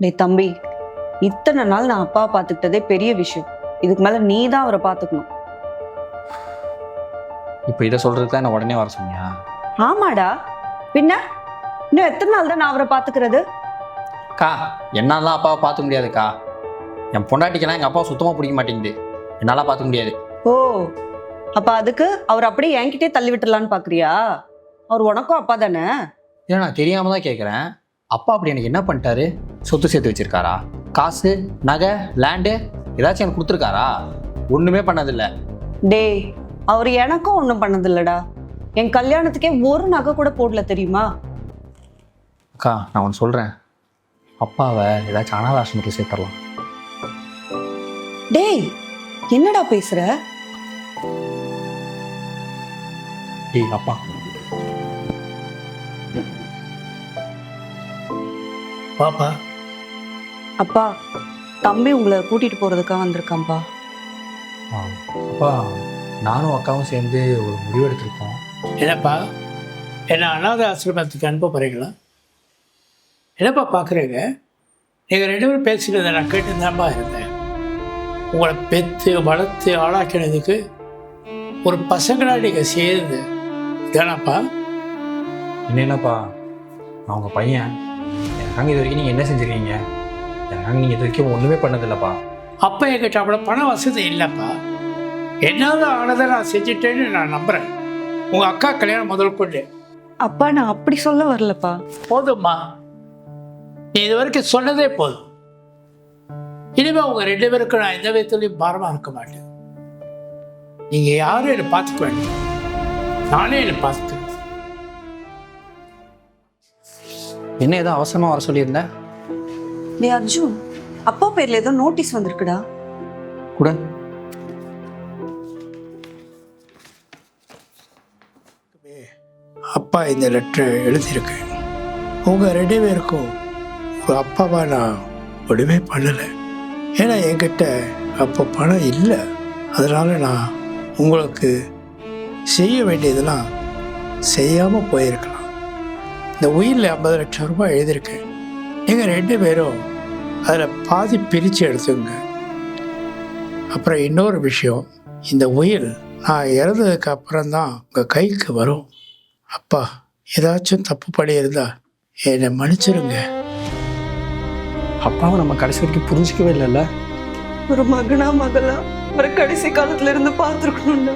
டேய் தம்பி, இத்தனை நாள் நான் அப்பா பார்த்துக்கிட்டதே பெரிய விஷயம். இதுக்கு மேல நீ தான் அவரை பார்த்துக்கணும். இப்போ இதை சொல்றதுக்கு தான் என்ன உடனே வர சொன்னியா? ஆமாடா, பின்ன இன்னும் எத்தனை நாள் தான் நான் அவரை பார்த்துக்கிறது? அக்கா, என்னாலாம் அப்பாவை பார்த்துக்க முடியாதுக்கா. என் பொண்டாட்டிக்கெல்லாம் எங்கள் அப்பாவை சுத்தமாக பிடிக்க மாட்டேங்குது. என்னால் பார்த்துக்க முடியாது. ஓ, அப்ப அதுக்கு அவர் அப்படியே என்கிட்டே தள்ளி விட்டுலான்னு பாக்குறியா? அவர் உனக்கும் அப்பா தானே? ஏன்னா நான் தெரியாம தான் கேட்குறேன். அப்பா அப்படி எனக்கு என்ன பண்ணிட்டாரு? சொத்து சேர்த்து வச்சிருக்காரா? காசு, நகை, லேண்டு ஏதாச்சும் எனக்கு கொடுத்துருக்காரா? ஒன்றுமே பண்ணதில்லை. டேய், அவர் எனக்கும் ஒன்றும் பண்ணதில்லடா. என் கல்யாணத்துக்கே ஒரு நகை கூட போடல தெரியுமா? அக்கா, நான் ஒன்று சொல்கிறேன். அப்பாவை ஏதாச்சும் அனாதை ஆசிரமத்தில் சேர்த்துடலாம். டேய், என்னடா பேசுற? டேய் அப்பா, பாப்பா, அப்பா, தம்பி உங்களை கூட்டிட்டு போறதுக்காக வந்திருக்கான்பா. அப்பா நானும் அக்காவும் சேர்ந்து ஒரு முடிவு எடுத்திருக்கோம். என்னப்பா, என்ன அனாதை ஆசிரமத்துக்கு அனுப்ப போகிறீங்களா? என்னப்பா பார்க்குறீங்க? நீங்கள் 2 பேரும் பேசுகிறத நான் கேட்டு தான்ப்பா இருந்தேன். உங்களை பெற்று வளர்த்து ஆளாக்கினதுக்கு ஒரு பசங்களாக நீங்கள் சேர்ந்து தானப்பா? என்னப்பா, நான் உங்கள் பையன். எனக்காக இது வரைக்கும் நீங்கள் என்ன செஞ்சுருக்கீங்க? எனக்காக நீங்கள் இது வரைக்கும் ஒன்றுமே பண்ணதில்லைப்பா. அப்போ என்கிட்ட அவ்வளோ பண வசதி இல்லைப்பா. என்னால் ஆனதை நான் செஞ்சுட்டேன்னு நான் நம்புகிறேன். உங்கள் அக்கா கல்யாணம் முதல் கொண்டு. அப்பா, நான் அப்படி சொல்ல வரலப்பா. போதும்மா, நீ இது வரைக்கும் சொன்னதே போதும். இனிமேல் உங்கள் 2 பேருக்கும் நான் எந்த விதத்துலையும் பாரமாக இருக்க மாட்டேன். நீங்கள் யாரும் என்னை பார்த்துக்க வேண்டாம், நானே என்னை பார்த்துக்கிறேன். என்ன ஏதோ அவசரமாக வர சொல்லியிருந்தேன்? டேய் அர்ஜுன், அப்பா பேர்ல ஏதோ நோட்டீஸ் வந்திருக்குடா. கூட அப்பா இந்த லெட்டரை எழுதியிருக்கேன். உங்கள் 2 பேருக்கும் ஒரு அப்பாவா நான் ஒன்றுமே பண்ணலை. ஏன்னா என்கிட்ட அப்போ பணம் இல்லை. அதனால் நான் உங்களுக்கு செய்ய வேண்டியதெல்லாம் செய்யாமல் போயிருக்கலாம். இந்த உயிரில் 50 லட்சம் ரூபாய் எழுதியிருக்கேன். நீங்கள் 2 பேரும் அதில் பாதி பிரித்து எடுத்துங்க. அப்புறம் இன்னொரு விஷயம், இந்த உயில் நான் இறந்ததுக்கு அப்புறம்தான் உங்கள் கைக்கு வரும். அப்பா, ஏதாச்சும் தப்பு பண்ணியிருந்தா என்னை மன்னிச்சிருங்க. அப்பாவை நம்ம கடைசி வரைக்கும் புரிஞ்சிக்கவே இல்லைல்ல. ஒரு மகனா மகளா ஒரு கடைசி காலத்துல இருந்து பார்த்துருக்கணும்டா.